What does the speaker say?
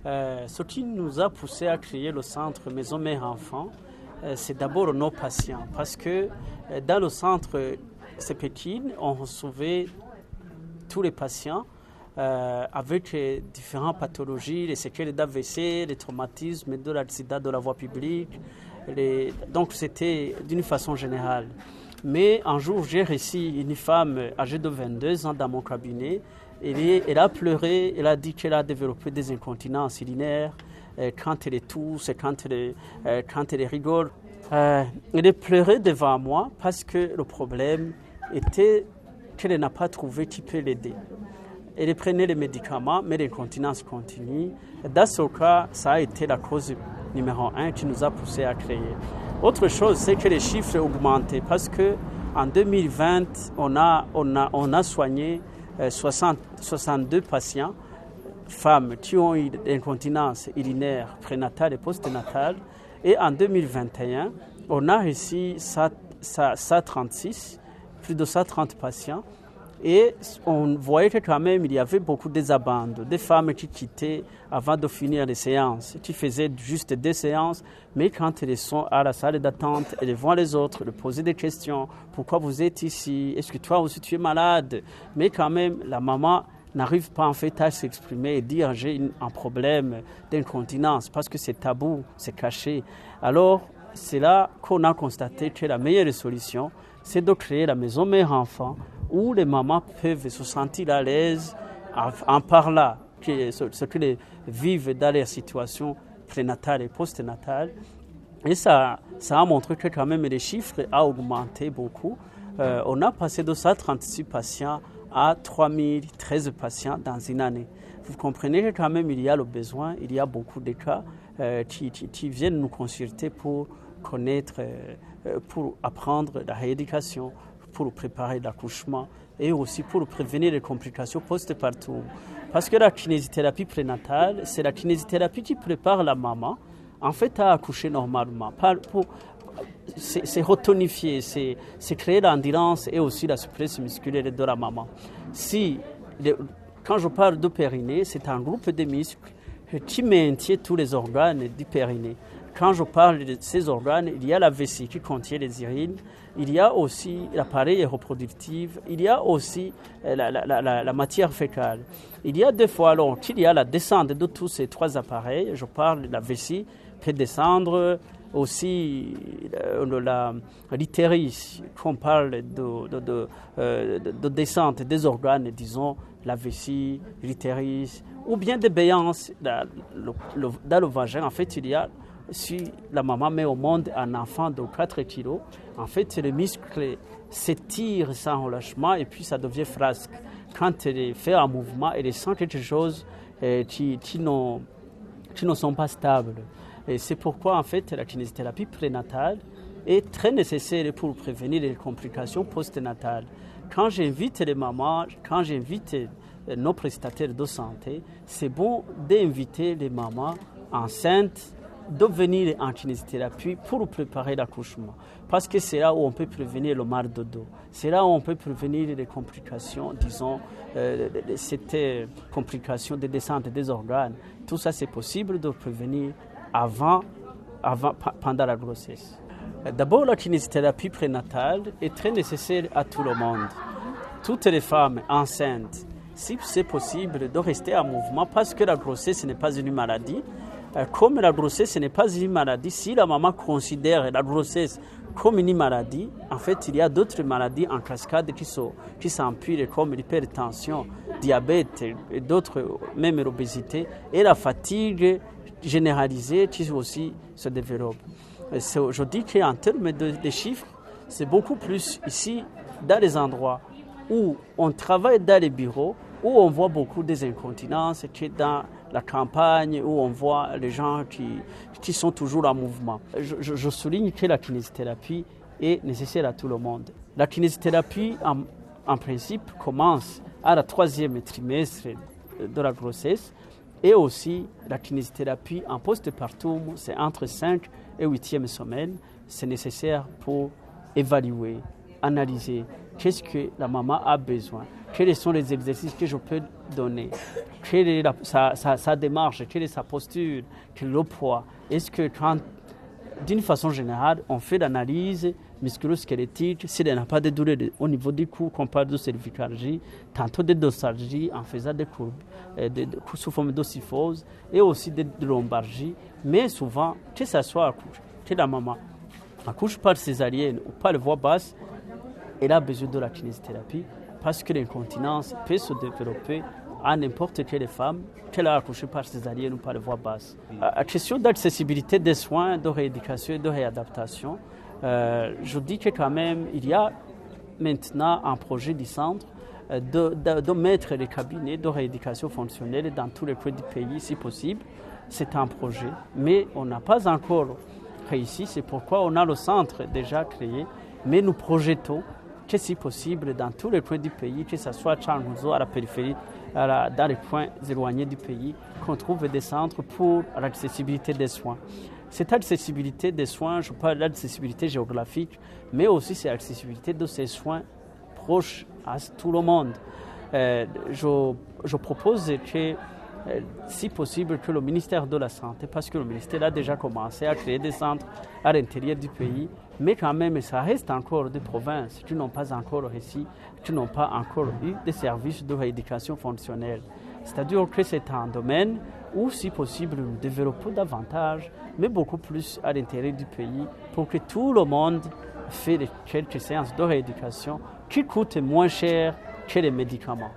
Ce qui nous a poussé à créer le centre Maison Mère-Enfant, c'est d'abord nos patients. Parce que dans le centre Sepetine, on recevait tous les patients avec différentes pathologies, les séquelles d'AVC, les traumatismes, de l'accident de la voie publique. Donc c'était d'une façon générale. Mais un jour, j'ai reçu une femme âgée de 22 ans dans mon cabinet. Elle a pleuré, elle a dit qu'elle a développé des incontinences urinaires quand elle tousse, quand elle rigole. Elle a pleuré devant moi parce que le problème était qu'elle n'a pas trouvé qui peut l'aider. Elle prenait les médicaments, mais l'incontinence continue. Dans ce cas, ça a été la cause numéro 1 qui nous a poussé à créer. Autre chose, c'est que les chiffres ont augmenté parce qu'en 2020, on a soigné 62 patients, femmes qui ont eu l'incontinence urinaire prénatale et postnatale. Et en 2021, on a reçu 136, plus de 130 patients. Et on voyait que quand même, il y avait beaucoup de désabandons, des femmes qui quittaient avant de finir les séances, qui faisaient juste 2 séances, mais quand elles sont à la salle d'attente, elles voient les autres, leur poser des questions. Pourquoi vous êtes ici? Est-ce que toi aussi tu es malade? Mais quand même, la maman n'arrive pas en fait à s'exprimer et dire j'ai un problème d'incontinence parce que c'est tabou, c'est caché. Alors, c'est là qu'on a constaté que la meilleure solution, c'est de créer la maison mère-enfant où les mamans peuvent se sentir à l'aise en parlant ce qu'ils vivent dans leur situation prénatale et postnatale. Et ça a montré que quand même les chiffres ont augmenté beaucoup. On a passé de 136 patients à 3013 patients dans une année. Vous comprenez que quand même il y a le besoin, il y a beaucoup de cas qui viennent nous consulter pour connaître, pour apprendre la rééducation, pour préparer l'accouchement et aussi pour prévenir les complications post-partum. Parce que la kinésithérapie prénatale, c'est la kinésithérapie qui prépare la maman en fait à accoucher normalement. C'est retonifier, c'est créer l'endurance et aussi la souplesse musculaire de la maman. Quand je parle de périnée, c'est un groupe de muscles qui maintient tous les organes du périnée. Quand je parle de ces organes, il y a la vessie qui contient les urines, il y a aussi l'appareil reproductif, il y a aussi la matière fécale. Il y a des fois alors qu'il y a la descente de tous ces 3 appareils, je parle de la vessie, peut descendre aussi l'utérus, qu'on parle de descente des organes, disons la vessie, l'utérus, ou bien des béances dans le vagin. En fait, il y a, si la maman met au monde un enfant de 4 kilos, en fait, le muscle s'étire sans relâchement et puis ça devient frasque. Quand elle fait un mouvement, elle sent quelque chose qui ne sont pas stables. Et c'est pourquoi, en fait, la kinésithérapie prénatale est très nécessaire pour prévenir les complications postnatales. Quand j'invite les mamans, quand j'invite nos prestataires de santé, c'est bon d'inviter les mamans enceintes de venir en kinésithérapie pour préparer l'accouchement. Parce que c'est là où on peut prévenir le mal de dos. C'est là où on peut prévenir les complications, disons, cette complication de descente des organes. Tout ça, c'est possible de prévenir pendant la grossesse. D'abord, la kinésithérapie prénatale est très nécessaire à tout le monde. Toutes les femmes enceintes, si c'est possible, de rester en mouvement parce que la grossesse n'est pas une maladie. Comme la grossesse n'est pas une maladie, si la maman considère la grossesse comme une maladie, en fait, il y a d'autres maladies en cascade qui s'empilent comme l'hypertension, diabète et d'autres, même l'obésité, et la fatigue généralisée qui aussi se développe. Je dis qu'en termes de chiffres, c'est beaucoup plus ici, dans les endroits où on travaille dans les bureaux, où on voit beaucoup des incontinences, qui est dans la campagne, où on voit les gens qui sont toujours en mouvement. Je souligne que la kinésithérapie est nécessaire à tout le monde. La kinésithérapie, en principe, commence à la 3e trimestre de la grossesse, et aussi la kinésithérapie en post-partum, c'est entre 5 et 8e semaine. C'est nécessaire pour évaluer, analyser qu'est-ce que la maman a besoin, quels sont les exercices que je peux donner, quelle est sa démarche, quelle est sa posture, quel est le poids. Est-ce que d'une façon générale, on fait l'analyse musculo-squelettique, s'il n'y a pas de douleur au niveau du cou, qu'on parle de cervicalgie, tantôt de dorsalgie en faisant des courbes, sous forme d'ocyphose, et aussi de lombalgie, mais souvent, que ce soit accouche, que la maman accouche par césarienne ou par voie basse, elle a besoin de la kinésithérapie parce que l'incontinence peut se développer à n'importe quelle femme qu'elle a accouché par césarienne ou par voie basse. La question d'accessibilité des soins, de rééducation et de réadaptation, je dis que quand même, il y a maintenant un projet du centre de mettre les cabinets de rééducation fonctionnelle dans tous les coins du pays, si possible. C'est un projet, mais on n'a pas encore réussi. C'est pourquoi on a le centre déjà créé, mais nous projetons que si possible dans tous les coins du pays, que ce soit à Changuzo, à la périphérie, dans les coins éloignés du pays, qu'on trouve des centres pour l'accessibilité des soins. Cette accessibilité des soins, je parle d'accessibilité géographique, mais aussi c'est l'accessibilité de ces soins proches à tout le monde. Je propose que, si possible, que le ministère de la Santé, parce que le ministère a déjà commencé à créer des centres à l'intérieur du pays, mais quand même, ça reste encore des provinces qui n'ont pas encore réussi, qui n'ont pas encore eu des services de rééducation fonctionnelle. C'est-à-dire que c'est un domaine où, si possible, nous développons davantage, mais beaucoup plus à l'intérieur du pays, pour que tout le monde fasse quelques séances de rééducation qui coûtent moins cher que les médicaments.